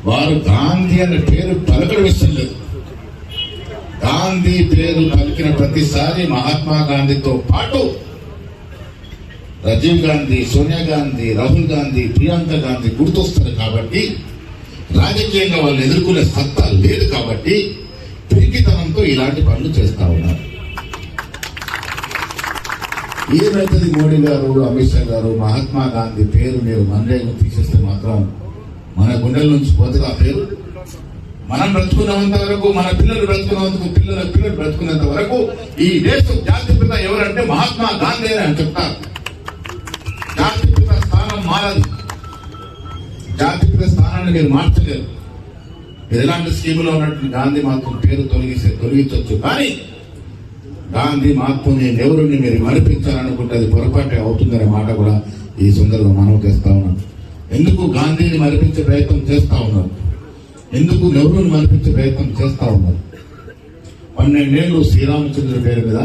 వారు గాంధీ అనే పేరు పలకడం ఇష్టం లేదు. గాంధీ పేరు పలికిన ప్రతిసారి మహాత్మా గాంధీతో పాటు రాజీవ్ గాంధీ, సోనియా గాంధీ, రాహుల్ గాంధీ, ప్రియాంక గాంధీ గుర్తొస్తారు. కాబట్టి రాజకీయంగా వాళ్ళు ఎదుర్కొనే సత్తా లేదు. కాబట్టి పిరికితనంతో ఇలాంటి పనులు చేస్తా ఉన్నారు. ఏమైతుంది మోడీ గారు, అమిత్ షా గారు, మహాత్మా గాంధీ పేరు మీరు మనరేగా తీసేస్తే మాత్రం మన గుండెల నుంచి పోతుంది ఆ పేరు. మనం బ్రతుకున్నంత వరకు, మన పిల్లలు బ్రతుకున్నందుకు, పిల్లలు బ్రతుకున్నంత వరకు ఈ దేశం జాతిపిత ఎవరంటే మహాత్మా గాంధీ అని చెప్తారు. జాతిపిత స్థానం మారదు. జాతిపిత స్థానాన్ని మీరు మార్చలేరు. మీరు ఎలాంటి స్కీములో ఉన్నట్టు గాంధీ మాత్రం పేరు తొలగించవచ్చు. కానీ గాంధీ మాత్రం నేను ఎవరిని మీరు మరిపించాలనుకుంటే అది పొరపాటే అవుతుందనే మాట కూడా ఈ సందర్భంగా మనవి చేస్తా ఉన్నాను. ఎందుకు గాంధీని మరిపించే ప్రయత్నం చేస్తా ఉన్నారు? ఎందుకు నెహ్రూని మరిపించే ప్రయత్నం చేస్తా ఉన్నారు? 12 ఏళ్ళు శ్రీరామచంద్రుడి పేరు మీద,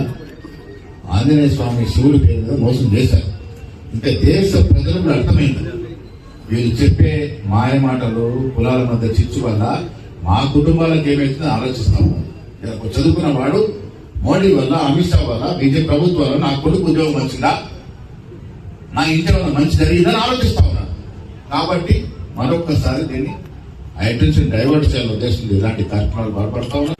ఆంజనేయ స్వామి శివుడి పేరు మీద మోసం చేశారు. ఇంకా దేశ ప్రజలకు అర్థమైంది వీళ్ళు చెప్పే మాయ మాటలు, కులాల మధ్య చిచ్చు వల్ల మా కుటుంబాలకు ఏమైతుందో ఆలోచిస్తా ఉన్నారు. చదువుకున్న వాడు మోడీ వల్ల, అమిత్ షా వల్ల, బీజేపీ ప్రభుత్వం వల్ల నా కొడుకు ఉద్యోగం వచ్చిందా, నా ఇంటి వల్ల మంచి జరిగిందని ఆలోచిస్తా ఉన్నాను. కాబట్టి మరొక్కసారి దీన్ని అటెన్షన్ డైవర్ట్ చేయాలని ఉద్దేశంతో ఇలాంటి కార్యక్రమాలు బాధపడతా ఉన్నారు.